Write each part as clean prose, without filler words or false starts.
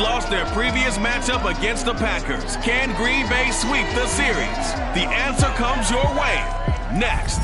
lost their previous matchup against the Packers. Can Green Bay sweep the series? The answer comes your way next.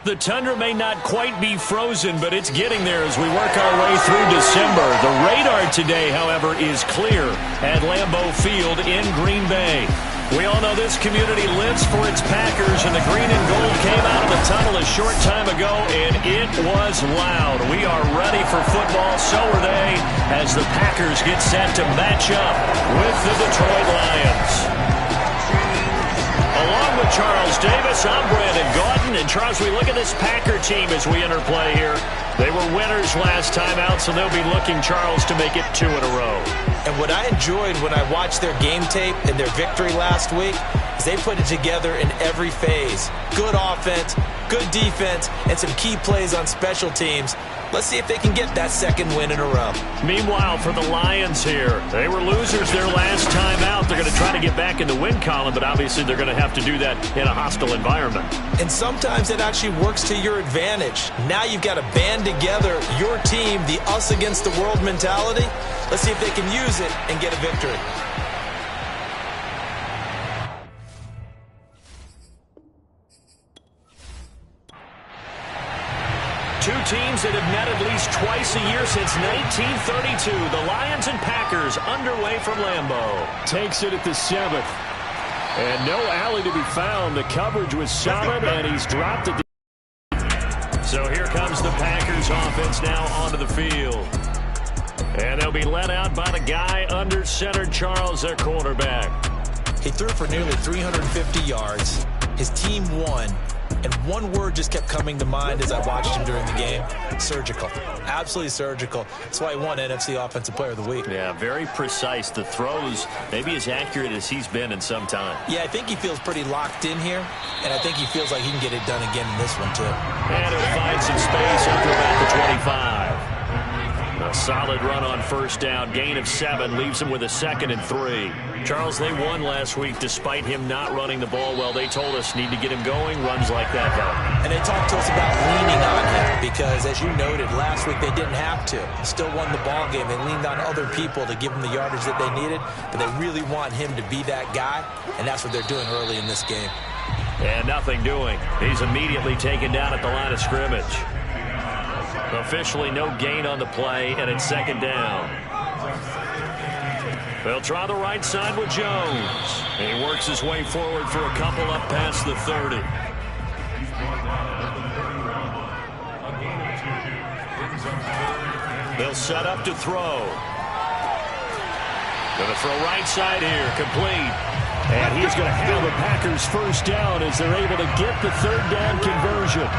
The tundra may not quite be frozen, but it's getting there as we work our way through December. The radar today, however, is clear at Lambeau Field in Green Bay. We all know this community lives for its Packers, and the green and gold came out of the tunnel a short time ago, and it was loud. We are ready for football, so are they, as the Packers get set to match up with the Detroit Lions. Along with Charles Davis, I'm Brandon Gaudin. And Charles, we look at this Packer team as we enter play here. They were winners last time out, so they'll be looking, Charles, to make it 2 in a row. And what I enjoyed when I watched their game tape and their victory last week is they put it together in every phase. Good offense, good defense, and some key plays on special teams. Let's see if they can get that second win in a row. Meanwhile, for the Lions here, they were losers their last time out. They're going to try to get back in the win column, but obviously they're going to have to do that in a hostile environment. And sometimes it actually works to your advantage. Now you've got to band together your team, the us against the world mentality. Let's see if they can use it and get a victory. Two teams that have met at least twice a year since 1932. The Lions and Packers underway from Lambeau. Takes it at the 7th. And no alley to be found. The coverage was solid, and he's dropped it. So here comes the Packers offense now onto the field. And they'll be led out by the guy under center, Charles, their quarterback. He threw for nearly 350 yards. His team won. And one word just kept coming to mind as I watched him during the game. Surgical. Absolutely surgical. That's why he won NFC Offensive Player of the Week. Yeah, very precise. The throws maybe as accurate as he's been in some time. Yeah, I think he feels pretty locked in here. And I think he feels like he can get it done again in this one, too. And he'll find some space up to about the 25. A solid run on first down. Gain of 7 leaves him with a 2nd and 3. Charles, they won last week despite him not running the ball well. They told us need to get him going. Runs like that help. And they talked to us about leaning on him because, as you noted, last week they didn't have to. Still won the ball game. They leaned on other people to give them the yardage that they needed, but they really want him to be that guy, and that's what they're doing early in this game. And nothing doing. He's immediately taken down at the line of scrimmage. Officially no gain on the play, and it's 2nd down. They'll try the right side with Jones. And he works his way forward for a couple up past the 30. They'll set up to throw. Going to throw right side here, complete. And he's going to have the Packers first down as they're able to get the 3rd down conversion.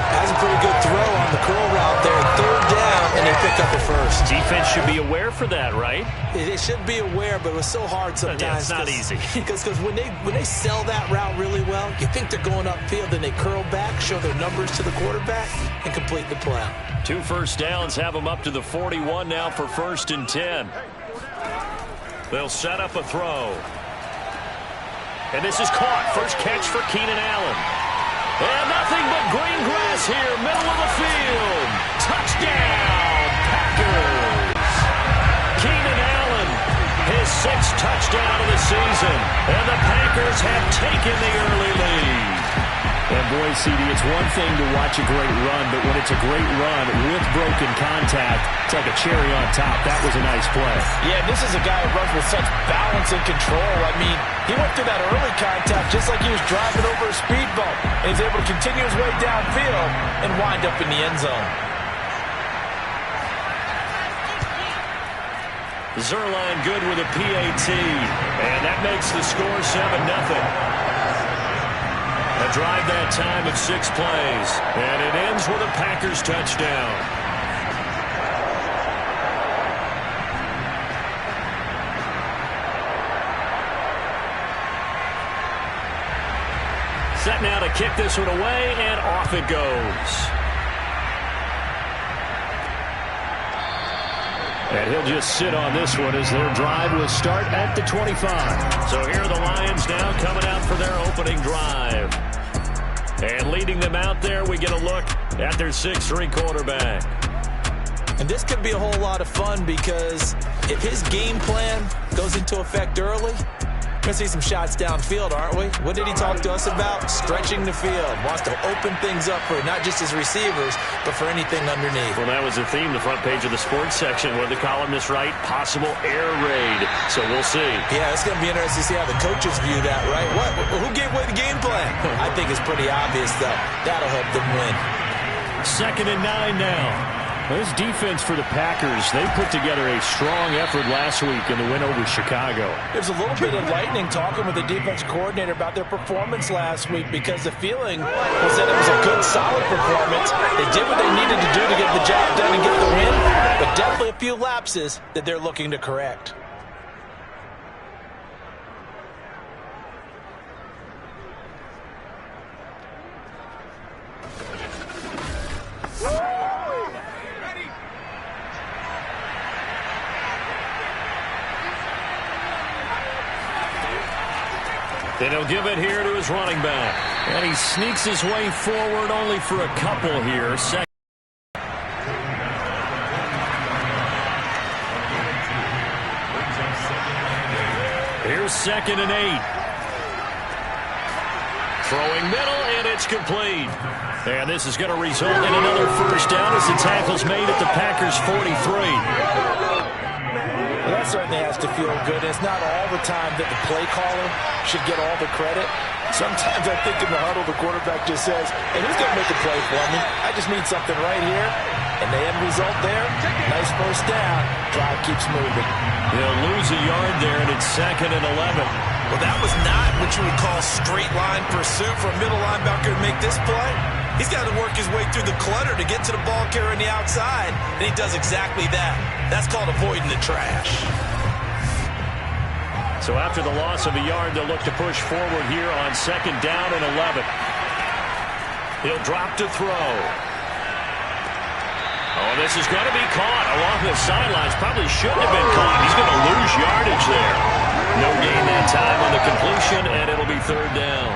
Has a pretty good throw on the curl route there. 3rd down, and they pick up a first. Defense should be aware for that, right? They should be aware, but it was so hard sometimes. Yeah, it's not easy. Because when they sell that route really well, you think they're going upfield, then they curl back, show their numbers to the quarterback, and complete the play. 2 first downs have them up to the 41 now for 1st and 10. They'll set up a throw. And this is caught. First catch for Keenan Allen. And nothing but green grass here, middle of the field. Touchdown, Packers. Keenan Allen, his 6th touchdown of the season. And the Packers have taken the early lead. And boy, CD, it's one thing to watch a great run, but when it's a great run with broken contact, it's like a cherry on top. That was a nice play. Yeah, this is a guy who runs with such balance and control. I mean, he went through that early contact just like he was driving over a speed bump. And he's able to continue his way downfield and wind up in the end zone. Zerline good with a PAT. And that makes the score 7-0. A drive that time of 6 plays. And it ends with a Packers touchdown. Set now to kick this one away, and off it goes. And he'll just sit on this one as their drive will start at the 25. So here are the Lions now coming out for their opening drive. And leading them out there, we get a look at their 6'3" quarterback. And this could be a whole lot of fun because if his game plan goes into effect early, we're going to see some shots downfield, aren't we? What did he talk to us about? Stretching the field. Wants to open things up for not just his receivers, but for anything underneath. Well, that was the theme, the front page of the sports section, where the columnists write possible air raid. So we'll see. Yeah, it's going to be interesting to see how the coaches view that, right? Who gave away the game plan? I think it's pretty obvious, though. That'll help them win. 2nd and 9 now. This defense for the Packers, they put together a strong effort last week in the win over Chicago. There's a little bit of lightning talking with the defense coordinator about their performance last week because the feeling was that it was a good, solid performance. They did what they needed to do to get the job done and get the win, but definitely a few lapses that they're looking to correct. Then he'll give it here to his running back. And he sneaks his way forward only for a couple here. Here's 2nd and 8. Throwing middle, and it's complete. And this is going to result in another first down as the tackle's made at the Packers' 43. That certainly has to feel good. It's not all the time that the play caller should get all the credit. Sometimes I think in the huddle, the quarterback just says, hey, who's going to make a play for me? I just need something right here. And the end result there, nice first down. Drive keeps moving. They'll lose a yard there, and it's 2nd and 11. Well, that was not what you would call straight line pursuit for a middle linebacker to make this play. He's got to work his way through the clutter to get to the ball carrier on the outside, and he does exactly that. That's called avoiding the trash. So after the loss of a yard, they'll look to push forward here on 2nd down and 11. He'll drop to throw. Oh, this is going to be caught along the sidelines. Probably shouldn't have been caught. He's going to lose yardage there. No gain that time on the completion, and it'll be 3rd down.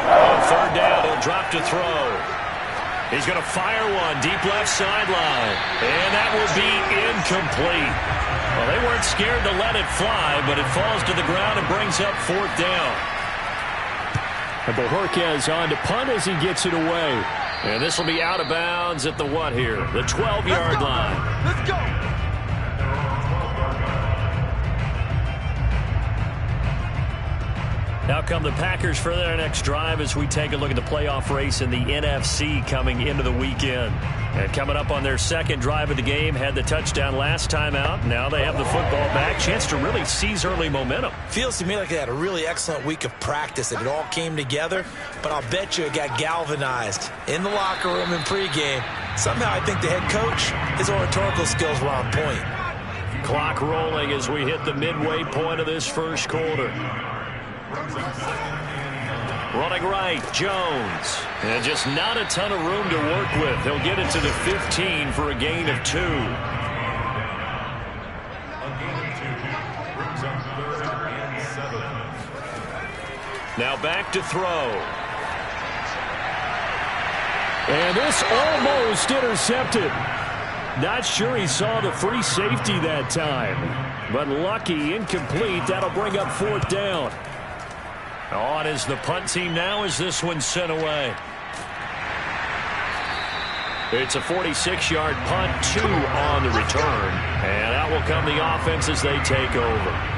On 3rd down, he'll drop to throw. He's going to fire one deep left sideline, and that will be incomplete. Well, they weren't scared to let it fly, but it falls to the ground and brings up 4th down. And Bojorquez on to punt as he gets it away. And this will be out of bounds at the what here? The 12-yard line. Let's go. Now come the Packers for their next drive as we take a look at the playoff race in the NFC coming into the weekend. And coming up on their 2nd drive of the game, had the touchdown last time out. Now they have the football back. Chance to really seize early momentum. Feels to me like they had a really excellent week of practice and it all came together. But I'll bet you it got galvanized in the locker room in pregame. Somehow I think the head coach, his oratorical skills were on point. Clock rolling as we hit the midway point of this first quarter. Running right, Jones. And just not a ton of room to work with. He'll get it to the 15 for a gain of 2. Now back to throw. And this almost intercepted. Not sure he saw the free safety that time. But lucky, incomplete. That'll bring up 4th down. On is the punt team now as this one's sent away. It's a 46-yard punt, 2 on the return. And out will come the offense as they take over.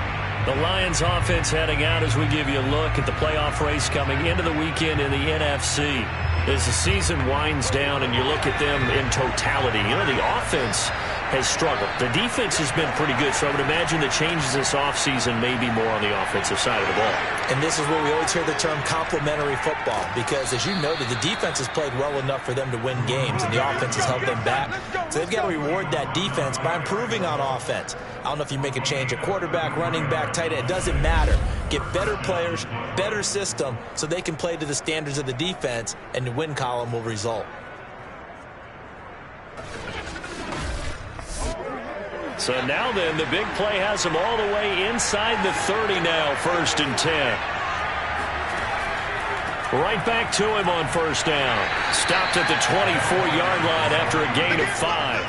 The Lions offense heading out as we give you a look at the playoff race coming into the weekend in the NFC. As the season winds down and you look at them in totality, you know, the offense has struggled. The defense has been pretty good, so I would imagine the changes this offseason may be more on the offensive side of the ball. And this is where we always hear the term complementary football, because as you noted, the defense has played well enough for them to win games, and the offense has held them back. So they've got to reward that defense by improving on offense. I don't know if you make a change at quarterback, running back, tight end. It doesn't matter. Get better players, better system, so they can play to the standards of the defense, and the win column will result. So now then, the big play has him all the way inside the 30 now, 1st and 10. Right back to him on 1st down. Stopped at the 24-yard line after a gain of 5.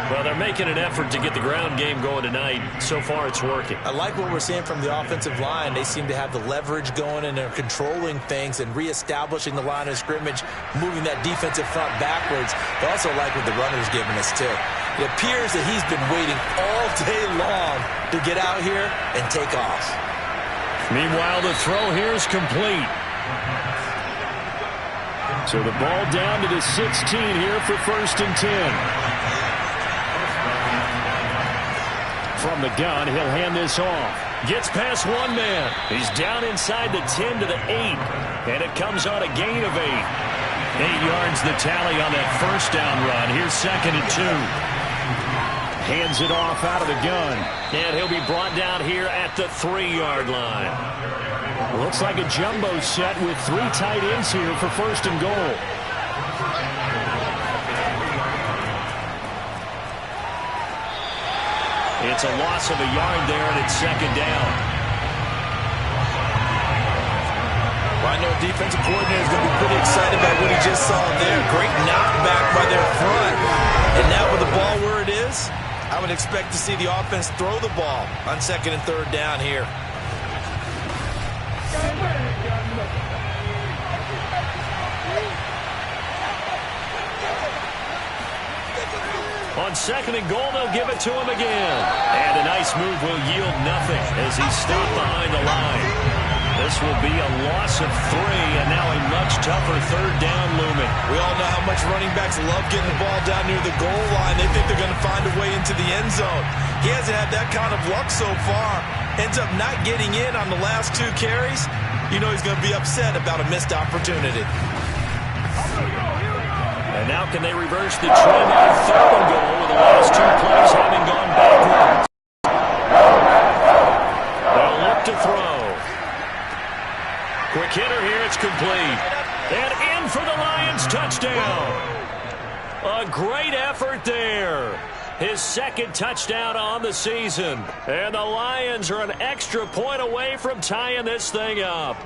Well, they're making an effort to get the ground game going tonight. So far, it's working. I like what we're seeing from the offensive line. They seem to have the leverage going, and they're controlling things and reestablishing the line of scrimmage, moving that defensive front backwards. I also like what the runner's giving us, too. It appears that he's been waiting all day long to get out here and take off. Meanwhile, the throw here is complete. So the ball down to the 16 here for 1st and 10. From the gun, he'll hand this off. Gets past one man. He's down inside the 10 to the 8. And it comes on a gain of 8. 8 yards the tally on that 1st down run. Here's 2nd and 2. Hands it off out of the gun. And he'll be brought down here at the 3-yard line. Looks like a jumbo set with 3 tight ends here for 1st and goal. It's a loss of a yard there, and it's 2nd down. Well, I know defensive coordinator is going to be pretty excited about what he just saw there. Great knockback by their front. And now with the ball where it is, I would expect to see the offense throw the ball on 2nd and 3rd down here. On 2nd and goal, they'll give it to him again. And a nice move will yield nothing as he's stopped behind the line. This will be a loss of 3, and now a much tougher 3rd down looming. We all know how much running backs love getting the ball down near the goal line. They think they're going to find a way into the end zone. He hasn't had that kind of luck so far. Ends up not getting in on the last 2 carries. You know he's going to be upset about a missed opportunity. And now can they reverse the trend on 3rd and goal with the last 2 plays having gone backwards? They'll look to throw. Quick hitter here, it's complete. And in for the Lions, touchdown. A great effort there. His 2nd touchdown on the season. And the Lions are an extra point away from tying this thing up.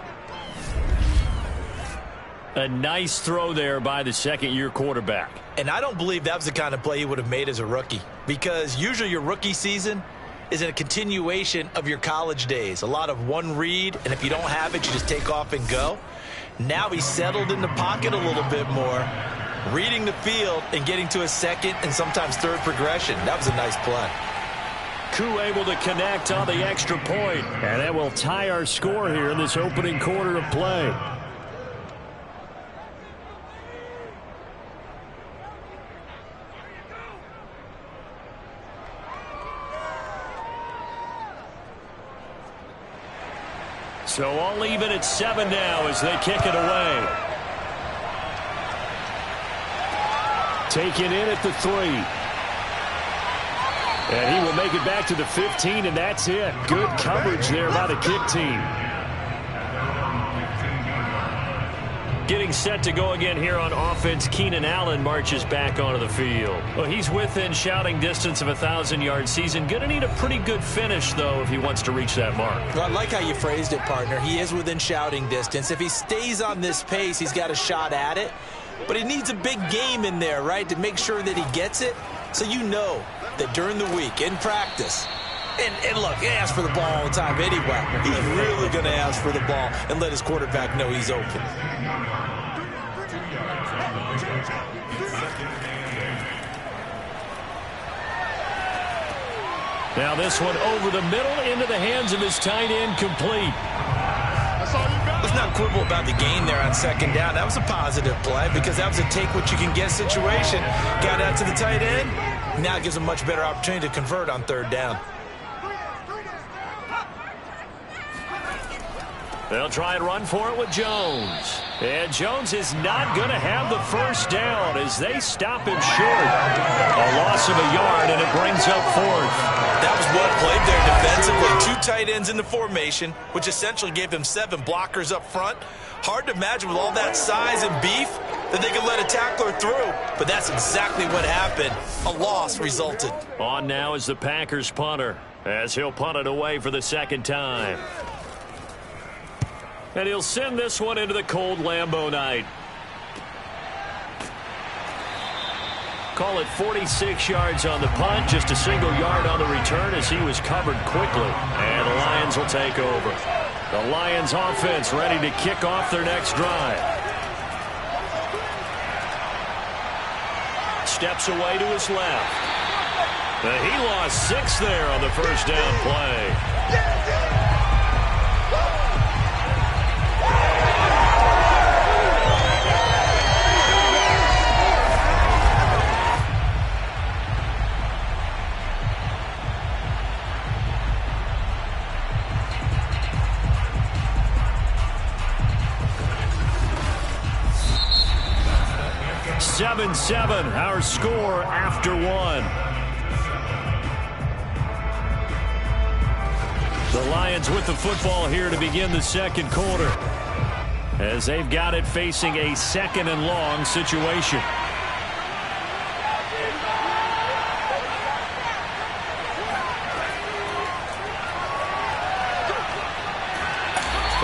A nice throw there by the 2nd-year quarterback. And I don't believe that was the kind of play he would have made as a rookie, because usually your rookie season is a continuation of your college days. A lot of one read, and if you don't have it, you just take off and go. Now he's settled in the pocket a little bit more, reading the field and getting to a 2nd and sometimes 3rd progression. That was a nice play. Koo able to connect on the extra point, and that will tie our score here in this opening quarter of play. So all even at 7 now as they kick it away. Taken in at the 3. And he will make it back to the 15, and that's it. Good coverage there by the kick team. Getting set to go again here on offense, Keenan Allen marches back onto the field. Well, he's within shouting distance of a 1,000-yard season. Going to need a pretty good finish, though, if he wants to reach that mark. Well, I like how you phrased it, partner. He is within shouting distance. If he stays on this pace, he's got a shot at it. But he needs a big game in there, right, to make sure that he gets it. So you know that during the week, in practice, and look, he asks for the ball all the time anyway. He's really going to ask for the ball and let his quarterback know he's open. Now this one over the middle into the hands of his tight end, complete. Let's not quibble about the gain there on 2nd down. That was a positive play because that was a take-what-you-can-get situation. Got out to the tight end. Now it gives him a much better opportunity to convert on 3rd down. They'll try and run for it with Jones. And Jones is not going to have the first down as they stop him short. A loss of a yard, and it brings up fourth. That was well played there defensively. 2 tight ends in the formation, which essentially gave them 7 blockers up front. Hard to imagine with all that size and beef that they could let a tackler through. But that's exactly what happened. A loss resulted. On now is the Packers punter as he'll punt it away for the second time. And he'll send this one into the cold Lambeau night. Call it 46 yards on the punt, just a single yard on the return as he was covered quickly. And the Lions will take over. The Lions offense ready to kick off their next drive. Steps away to his left. He lost 6 there on the first down play. 7-7, our score after 1. The Lions with the football here to begin the second quarter, as they've got it facing a 2nd and long situation.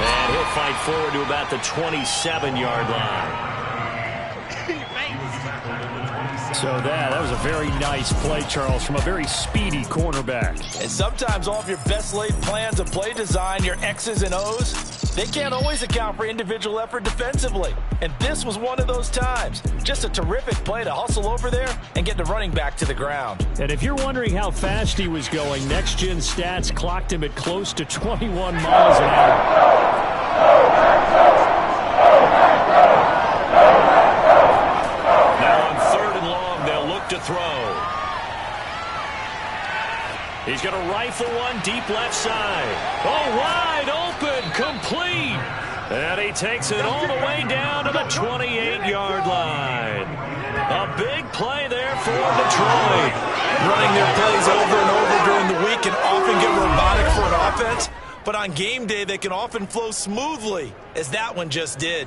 And he'll fight forward to about the 27-yard line. So that was a very nice play, Charles, from a very speedy cornerback. And sometimes all of your best laid plans of play design, your X's and O's, they can't always account for individual effort defensively. And this was one of those times. Just a terrific play to hustle over there and get the running back to the ground. And if you're wondering how fast he was going, Next Gen Stats clocked him at close to 21 miles an hour. To throw. He's going to rifle one deep left side. Oh, wide open, complete. And he takes it all the way down to the 28-yard line. A big play there for Detroit. Running their plays over and over during the week can often get robotic for an offense, but on game day they can often flow smoothly, as that one just did.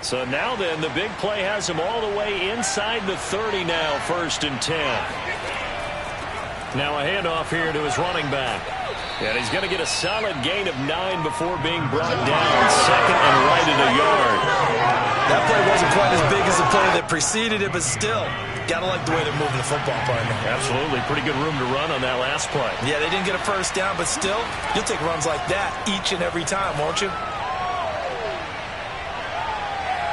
So now then, the big play has him all the way inside the 30 now, 1st and 10. Now a handoff here to his running back. And he's going to get a solid gain of 9 before being brought down 2nd and right at a yard. That play wasn't quite as big as the play that preceded it, but still, got to like the way they're moving the football, partner. Absolutely. Pretty good room to run on that last play. Yeah, they didn't get a first down, but still, you'll take runs like that each and every time, won't you?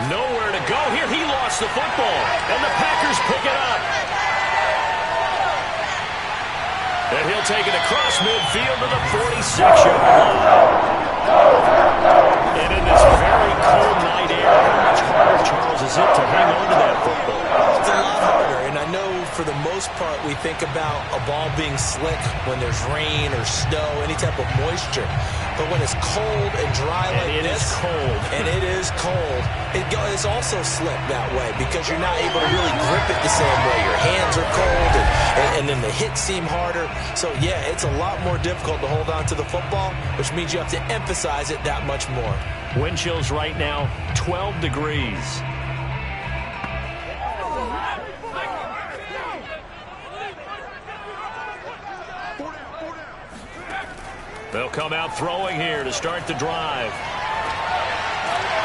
Nowhere to go. Here he lost the football, and the Packers pick it up. And he'll take it across midfield to the 46-yard line. And in this very cold night air, how much harder, Charles, is it to hang on to that football? It's a lot harder, and I know for the most part we think about a ball being slick when there's rain or snow, any type of moisture. But when it's cold and dry like this, and it is cold, it's also slick that way because you're not able to really grip it the same way. Your hands are cold, and then the hits seem harder. So, yeah, it's a lot more difficult to hold on to the football, which means you have to emphasize it that much more. Wind chills right now, 12 degrees. They'll come out throwing here to start the drive.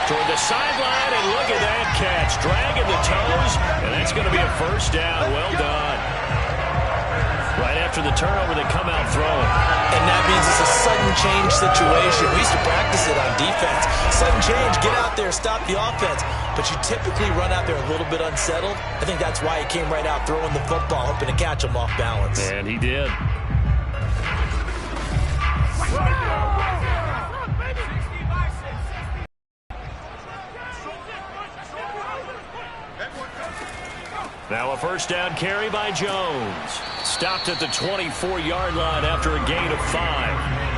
Toward the sideline, and look at that catch. Dragging the toes, and that's going to be a first down. Well done. Right after the turnover, they come out throwing. And that means it's a sudden change situation. We used to practice it on defense. Sudden change, get out there, stop the offense. But you typically run out there a little bit unsettled. I think that's why he came right out throwing the football, hoping to catch him off balance. And he did. Now a first down carry by Jones. Stopped at the 24-yard line after a gain of 5.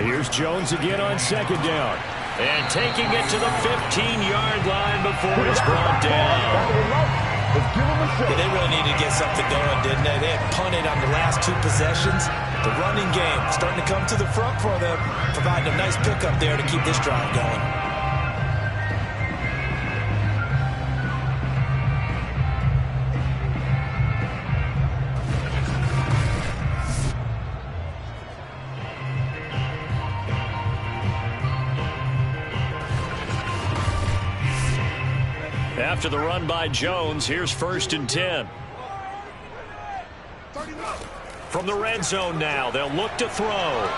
Here's Jones again on second down. And taking it to the 15-yard line before it's brought down. Yeah, they really needed to get something going, didn't they? They had punted on the last 2 possessions. The running game starting to come to the front for them, providing a nice pickup there to keep this drive going. After the run by Jones, here's 1st and 10. From the red zone now, they'll look to throw.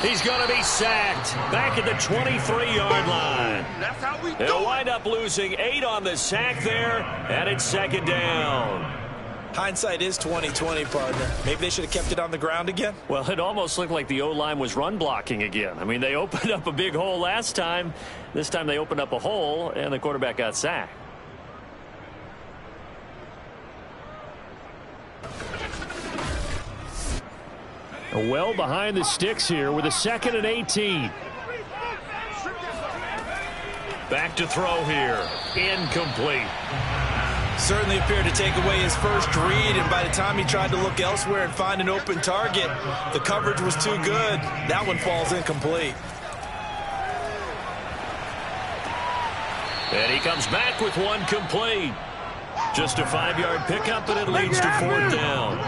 He's going to be sacked back at the 23-yard line. They'll wind up losing 8 on the sack there, and it's 2nd down. Hindsight is 20/20, partner. Maybe they should have kept it on the ground again. Well, it almost looked like the O-line was run blocking again. I mean, they opened up a big hole last time. This time they opened up a hole, and the quarterback got sacked. Well behind the sticks here with a 2nd and 18. Back to throw here. Incomplete. Certainly appeared to take away his first read, and by the time he tried to look elsewhere and find an open target, the coverage was too good. That one falls incomplete. And he comes back with one complete. Just a 5-yard pickup, and it leads to 4th down.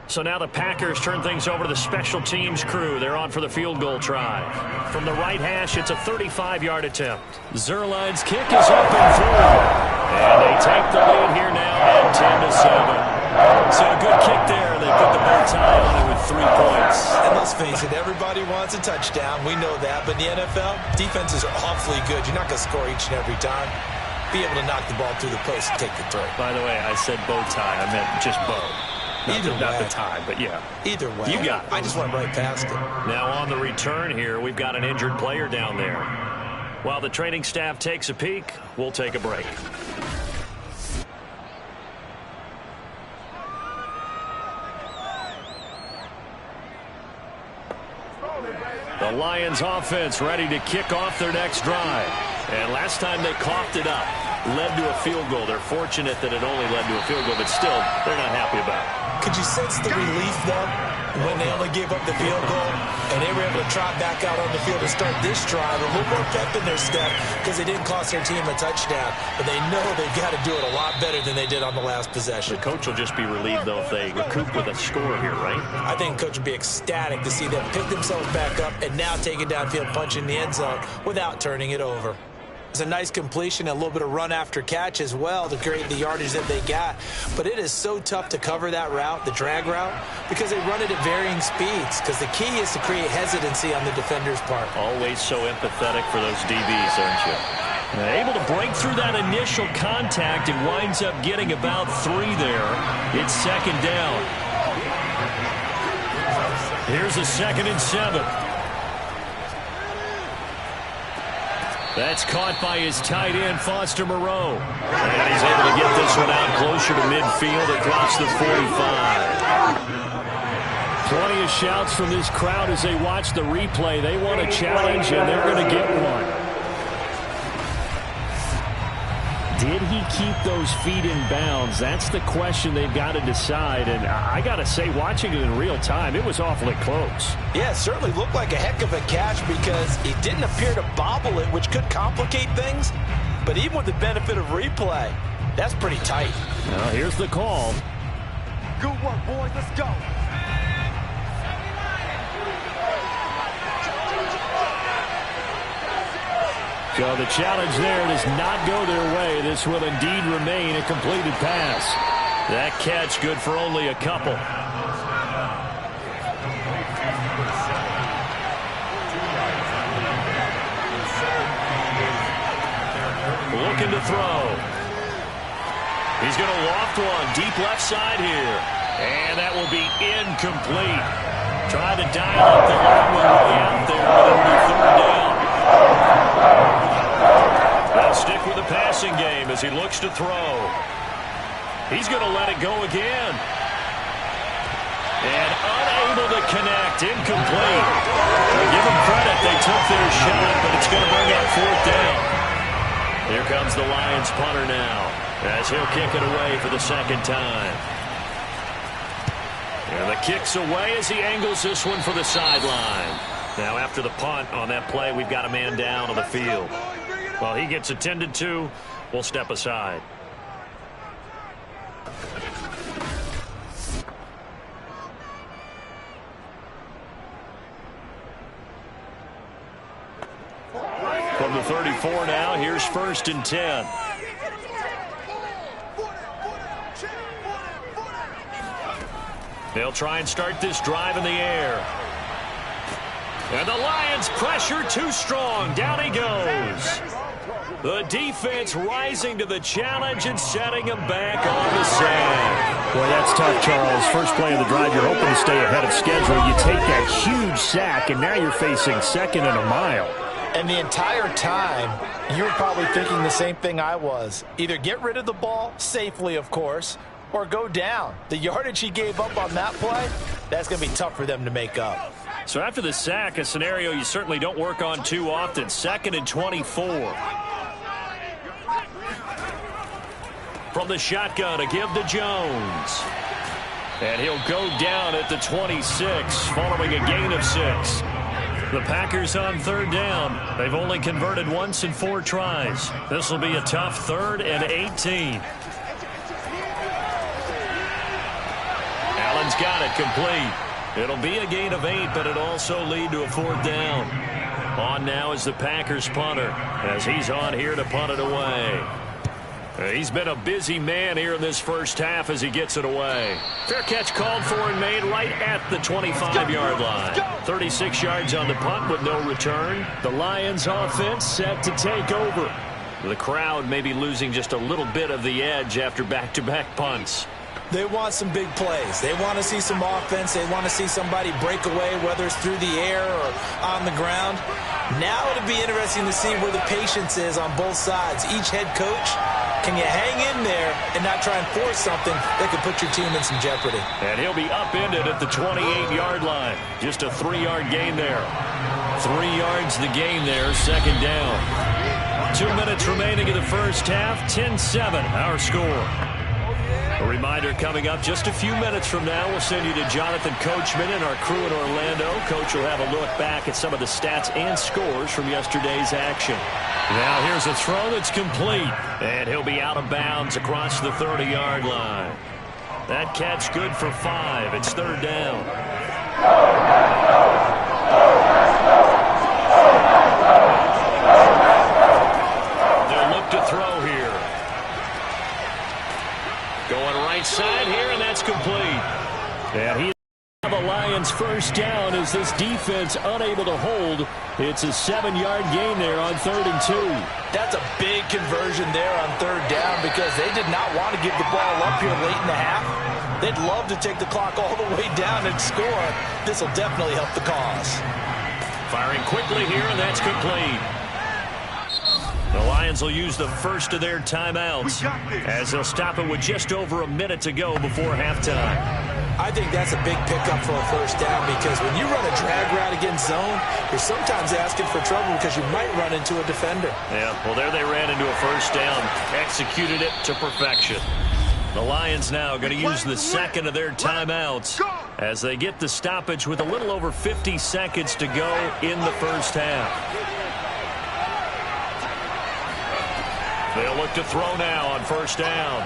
So now the Packers turn things over to the special teams crew. They're on for the field goal try. From the right hash, it's a 35-yard attempt. Zerline's kick is up and through. And they take the lead here now at 10-7. So a good kick there. They put the bow tie on it with 3 points. And let's face it, everybody wants a touchdown. We know that. But in the NFL, defenses are awfully good. You're not going to score each and every time. Be able to knock the ball through the post and take the throw. By the way, I said bow tie. I meant just bow. Not the tie, but yeah. Either way. You got it. I just went right past it. Now on the return here, we've got an injured player down there. While the training staff takes a peek, we'll take a break. The Lions offense ready to kick off their next drive. And last time they coughed it up, led to a field goal. They're fortunate that it only led to a field goal, but still, they're not happy about it. Could you sense the relief, though, when they only gave up the field goal and they were able to trot back out on the field to start this drive? A little more pep in their step because they didn't cost their team a touchdown, but they know they've got to do it a lot better than they did on the last possession. The coach will just be relieved, though, if they recoup with a score here, right? I think the coach will be ecstatic to see them pick themselves back up and now take it downfield, punch in the end zone without turning it over. It's a nice completion, a little bit of run after catch as well to create the yardage that they got. But it is so tough to cover that route, the drag route, because they run it at varying speeds. Because the key is to create hesitancy on the defender's part. Always so empathetic for those DBs, aren't you? Able to break through that initial contact and winds up getting about 3 there. It's 2nd down. Here's a 2nd and 7. That's caught by his tight end, Foster Moreau. And he's able to get this one out closer to midfield across the 45. Plenty of shouts from this crowd as they watch the replay. They want a challenge, and they're going to get one. Did he keep those feet in bounds? That's the question they've got to decide. And I got to say, watching it in real time, it was awfully close. Yeah, it certainly looked like a heck of a catch because he didn't appear to bobble it, which could complicate things. But even with the benefit of replay, that's pretty tight. Now, here's the call. Good work, boys. Let's go. So the challenge there does not go their way. This will indeed remain a completed pass. That catch good for only a couple. Looking to throw. He's going to loft one deep left side here. And that will be incomplete. Trying to dial up the long way out there, but it'll be third down. They'll stick with the passing game as he looks to throw. He's going to let it go again. And unable to connect. Incomplete. Give them credit. They took their shot, but it's going to bring up fourth down. Here comes the Lions punter now, as he'll kick it away for the second time. And the kick's away as he angles this one for the sideline. Now after the punt on that play, we've got a man down on the field. While he gets attended to, we'll step aside. From the 34 now, here's 1st and 10. They'll try and start this drive in the air. And the Lions pressure too strong. Down he goes. The defense rising to the challenge and setting him back on the sand. Boy, that's tough, Charles. First play of the drive, you're hoping to stay ahead of schedule. You take that huge sack, and now you're facing 2nd and a mile. And the entire time, you were probably thinking the same thing I was. Either get rid of the ball, safely of course, or go down. The yardage he gave up on that play, that's going to be tough for them to make up. So after the sack, a scenario you certainly don't work on too often. 2nd and 24. From the shotgun, a give to Jones. And he'll go down at the 26, following a gain of 6. The Packers on 3rd down. They've only converted once in 4 tries. This will be a tough 3rd and 18. Allen's got it complete. It'll be a gain of 8, but it'll also lead to a 4th down. On now is the Packers punter, as he's on here to punt it away. He's been a busy man here in this first half as he gets it away. Fair catch called for and made right at the 25-yard line. 36 yards on the punt with no return. The Lions offense set to take over. The crowd may be losing just a little bit of the edge after back-to-back punts. They want some big plays. They want to see some offense. They want to see somebody break away, whether it's through the air or on the ground. Now it'll be interesting to see where the patience is on both sides. Each head coach, can you hang in there and not try and force something that could put your team in some jeopardy? And he'll be upended at the 28-yard line. Just a 3-yard gain there. 3 yards the gain there, 2nd down. 2 minutes remaining in the first half, 10-7 our score. A reminder coming up just a few minutes from now, we'll send you to Jonathan Coachman and our crew in Orlando. Coach will have a look back at some of the stats and scores from yesterday's action. Now here's a throw that's complete, and he'll be out of bounds across the 30-yard line. That catch good for 5. It's 3rd down. They'll look to throw here. Going right side here, and that's complete. And he the Lions' first down as this defense unable to hold. It's a 7-yard gain there on 3rd and 2. That's a big conversion there on 3rd down because they did not want to give the ball up here late in the half. They'd love to take the clock all the way down and score. This will definitely help the cause. Firing quickly here, and that's complete. The Lions will use the first of their timeouts as they'll stop it with just over a minute to go before halftime. I think that's a big pickup for a first down because when you run a drag route against zone, you're sometimes asking for trouble because you might run into a defender. Yeah, well, there they ran into a first down, executed it to perfection. The Lions now going to use the second of their timeouts as they get the stoppage with a little over 50 seconds to go in the first half. They'll look to throw now on first down.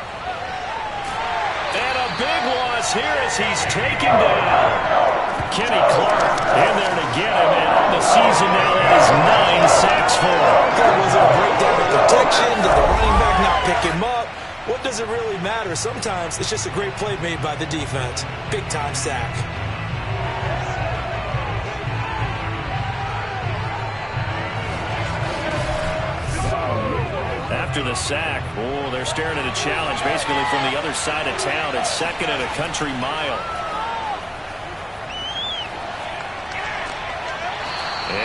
And a big loss here as he's taken down. Kenny Clark in there to get him, and on the season now that is 9 sacks for him. There was a breakdown of protection. Did the running back not pick him up? what does it really matter? Sometimes it's just a great play made by the defense. Big-time sack. After the sack, they're staring at a challenge basically from the other side of town. It's second and a country mile.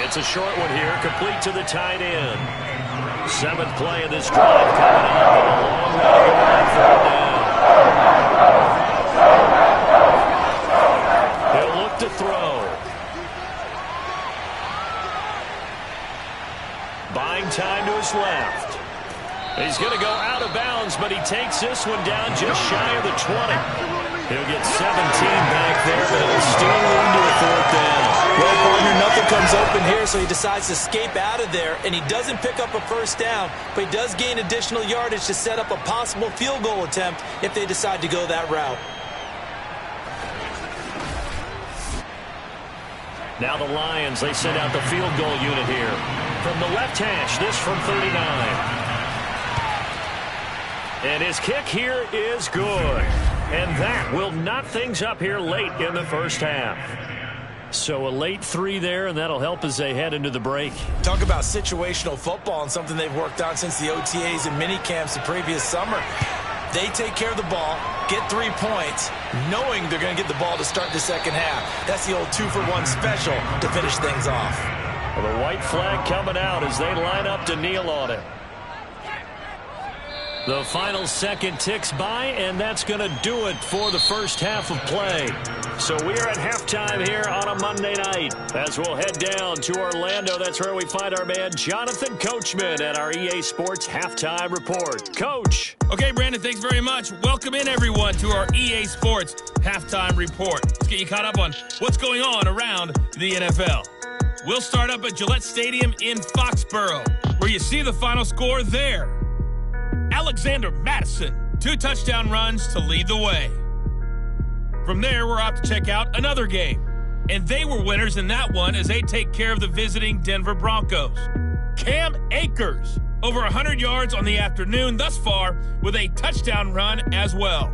It's a short one here, complete to the tight end. 7th play of this drive coming up, and a long way to go on 3rd down. He'll look to throw. Buying time to his left. He's going to go out of bounds, but he takes this one down just shy of the 20. He'll get 17 back there, but it'll still lead to a 4th down. Well, partner, nothing comes open here, so he decides to escape out of there, and he doesn't pick up a 1st down, but he does gain additional yardage to set up a possible field goal attempt if they decide to go that route. Now the Lions, they send out the field goal unit here. From the left hash, this from 39. And his kick here is good. And that will knot things up here late in the first half. So a late 3 there, and that'll help as they head into the break. Talk about situational football and something they've worked on since the OTAs and mini camps the previous summer. They take care of the ball, get 3 points, knowing they're going to get the ball to start the second half. That's the old 2-for-1 special to finish things off. Well, the white flag coming out as they line up to kneel on it. The final second ticks by, and that's going to do it for the first half of play. So we are at halftime here on a Monday night as we'll head down to Orlando. That's where we find our man Jonathan Coachman at our EA Sports Halftime Report. Coach. Okay, Brandon, thanks very much. Welcome in, everyone, to our EA Sports Halftime Report. Let's get you caught up on what's going on around the NFL. We'll start up at Gillette Stadium in Foxborough, where you see the final score there. Alexander Madison, 2 touchdown runs to lead the way. From there, we're off to check out another game. And they were winners in that one as they take care of the visiting Denver Broncos. Cam Akers, over 100 yards on the afternoon thus far with a touchdown run as well.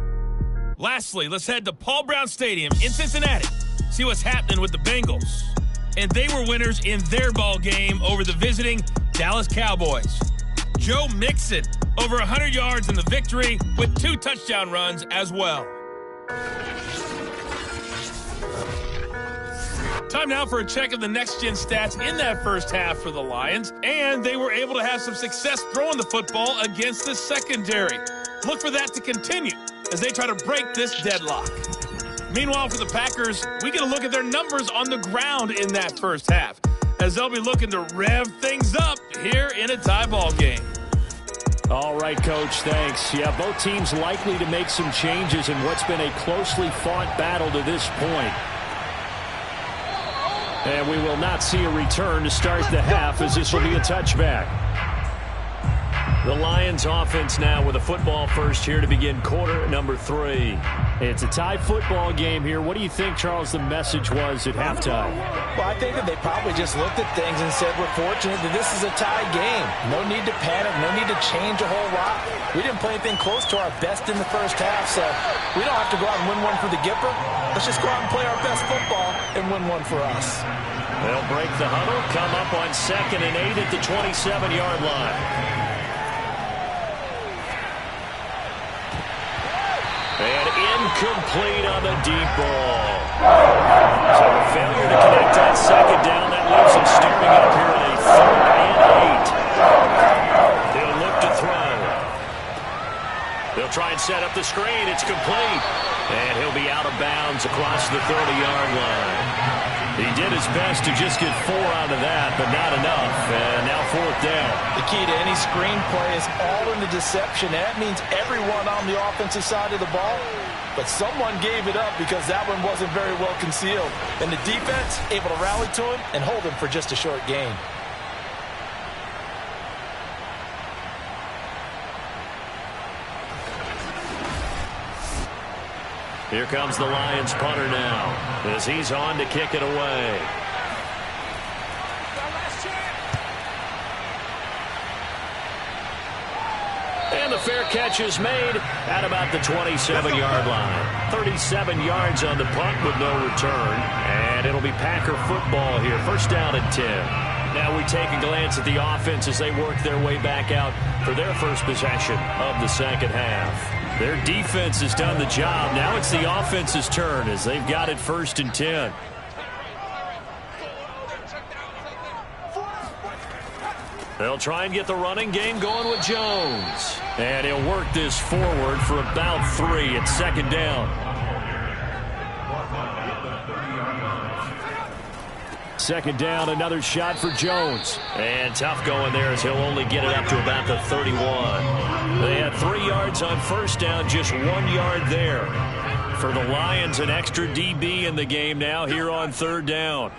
Lastly, let's head to Paul Brown Stadium in Cincinnati, see what's happening with the Bengals. And they were winners in their ball game over the visiting Dallas Cowboys. Joe Mixon, over 100 yards in the victory with 2 touchdown runs as well. Time now for a check of the next-gen stats in that first half for the Lions, and they were able to have some success throwing the football against the secondary. Look for that to continue as they try to break this deadlock. Meanwhile, for the Packers, we get a look at their numbers on the ground in that first half, as they'll be looking to rev things up here in a tie ball game. All right, Coach, thanks. Yeah, both teams likely to make some changes in what's been a closely fought battle to this point. And we will not see a return to start the half, as this will be a touchback. The Lions offense now with a football first here to begin quarter number 3. It's a tie football game here. What do you think, Charles, the message was at halftime? Well, I think that they probably just looked at things and said, we're fortunate that this is a tie game. No need to panic, no need to change a whole lot. We didn't play anything close to our best in the first half, so we don't have to go out and win one for the Gipper. Let's just go out and play our best football and win one for us. They'll break the huddle, come up on 2nd and 8 at the 27-yard line. And incomplete on the deep ball. So a failure to connect that second down. That leaves him starting up here at a 3rd and 8. He'll look to throw. They'll try and set up the screen. It's complete. And he'll be out of bounds across the 30-yard line. He did his best to just get 4 out of that, but not enough. And now 4th down. The key to any screen play is all in the deception. That means everyone on the offensive side of the ball. But someone gave it up because that one wasn't very well concealed. And the defense able to rally to him and hold him for just a short gain. Here comes the Lions punter now as he's on to kick it away. And the fair catch is made at about the 27-yard line. 37 yards on the punt with no return. And it'll be Packer football here. First down and 10. Now we take a glance at the offense as they work their way back out for their first possession of the second half. Their defense has done the job. Now it's the offense's turn as they've got it first and 10. They'll try and get the running game going with Jones. And he'll work this forward for about 3 at second down. Second down, another shot for Jones. And tough going there as he'll only get it up to about the 31. They had 3 yards on first down, just 1 yard there. For the Lions, an extra DB in the game now here on third down.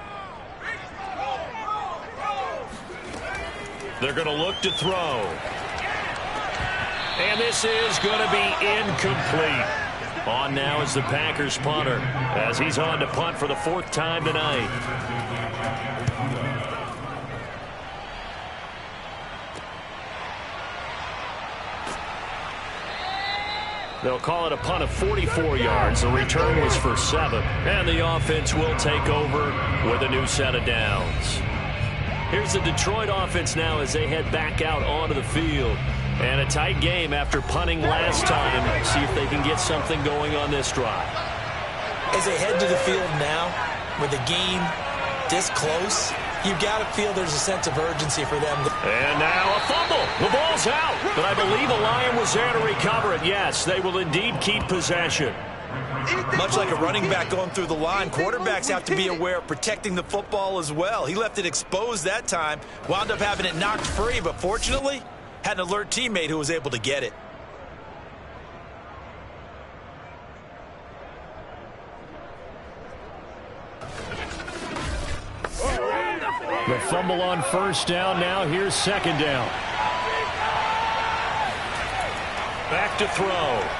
They're going to look to throw. And this is going to be incomplete. On now is the Packers punter as he's on to punt for the 4th time tonight. They'll call it a punt of 44 yards. The return was for 7. And the offense will take over with a new set of downs. Here's the Detroit offense now as they head back out onto the field. And a tight game after punting last time. See if they can get something going on this drive. As they head to the field now, with the game this close, you've got to feel there's a sense of urgency for them. And now a fumble. The ball's out. But I believe a Lion was there to recover it. Yes, they will indeed keep possession. Much like a running back going through the line, quarterbacks have to be aware of protecting the football as well. He left it exposed that time, wound up having it knocked free, but fortunately, had an alert teammate who was able to get it. The fumble on first down. Now here's second down. Back to throw.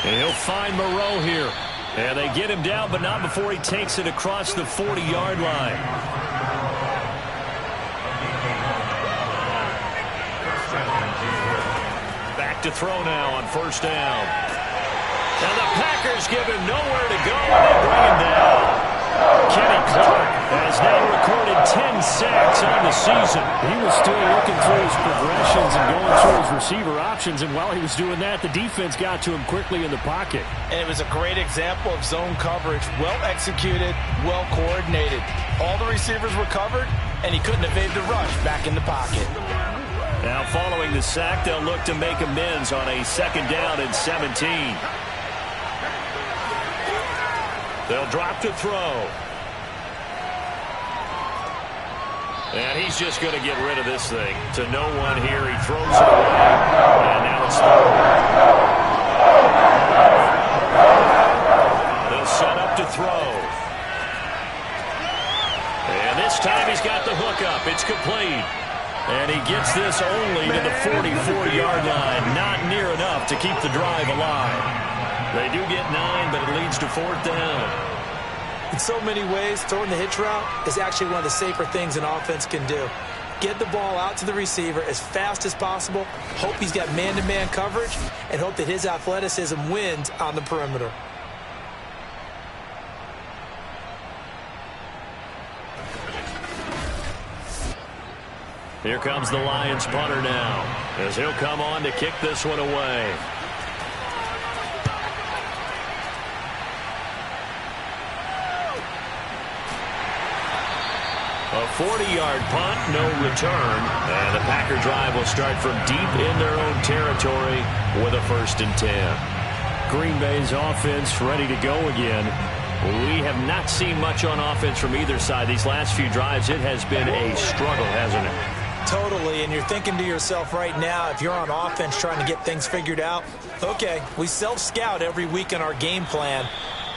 And he'll find Moreau here. And they get him down, but not before he takes it across the 40-yard line. Back to throw now on first down. And the Packers give him nowhere to go, and they bring him down. Kenny Clark has now recorded 10 sacks on the season. He was still looking through his progressions and going through his receiver options, and while he was doing that, the defense got to him quickly in the pocket. And it was a great example of zone coverage. Well executed, well coordinated. All the receivers were covered, and he couldn't evade the rush back in the pocket. Now following the sack, they'll look to make amends on a second down and 17. They'll drop to throw. And he's just going to get rid of this thing. To no one here. He throws it away. And now it's thrown. They'll set up to throw. And this time he's got the hook up. It's complete. And he gets this only to the 44-yard line. Not near enough to keep the drive alive. They do get 9, but it leads to 4th down. In so many ways, throwing the hitch route is actually one of the safer things an offense can do. Get the ball out to the receiver as fast as possible, hope he's got man-to-man coverage, and hope that his athleticism wins on the perimeter. Here comes the Lions punter now, as he'll come on to kick this one away. A 40-yard punt, no return, and the Packer drive will start from deep in their own territory with a 1st and 10. Green Bay's offense ready to go again. We have not seen much on offense from either side. These last few drives, it has been a struggle, hasn't it? Totally, and you're thinking to yourself right now, if you're on offense trying to get things figured out, okay, we self-scout every week in our game plan.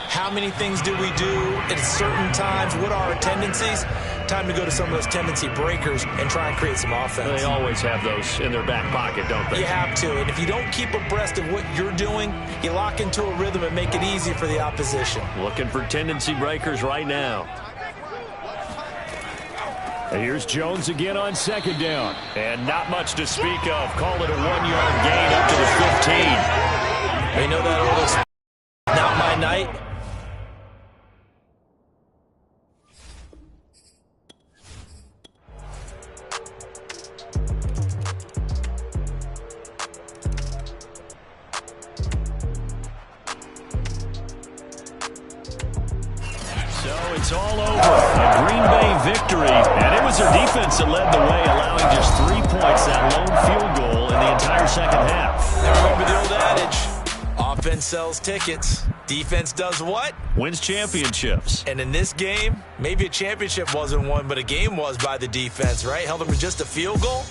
How many things do we do at certain times? What are our tendencies? Time to go to some of those tendency breakers and try and create some offense. They always have those in their back pocket, don't they? You have to, and if you don't keep abreast of what you're doing, you lock into a rhythm and make it easy for the opposition. Looking for tendency breakers right now. And here's Jones again on second down. And not much to speak of. Call it a 1-yard gain up to the 15. You know that old not my night? It's all over. A Green Bay victory. And it was their defense that led the way, allowing just 3 points, that lone field goal in the entire second half. Now remember the old adage, offense sells tickets. Defense does what? Wins championships. And in this game, maybe a championship wasn't won, but a game was by the defense, right? Held them to just a field goal.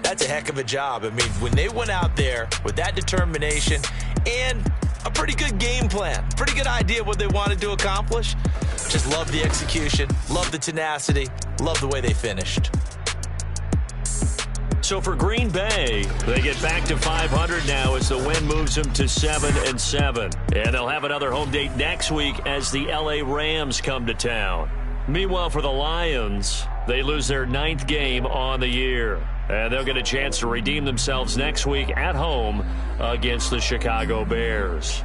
That's a heck of a job. I mean, when they went out there with that determination and a pretty good game plan, pretty good idea what they wanted to accomplish, just love the execution, love the tenacity, love the way they finished. So for Green Bay, they get back to 500 now as the win moves them to 7-7. And they'll have another home date next week as the LA Rams come to town. Meanwhile, for the Lions, they lose their 9th game on the year. And they'll get a chance to redeem themselves next week at home against the Chicago Bears.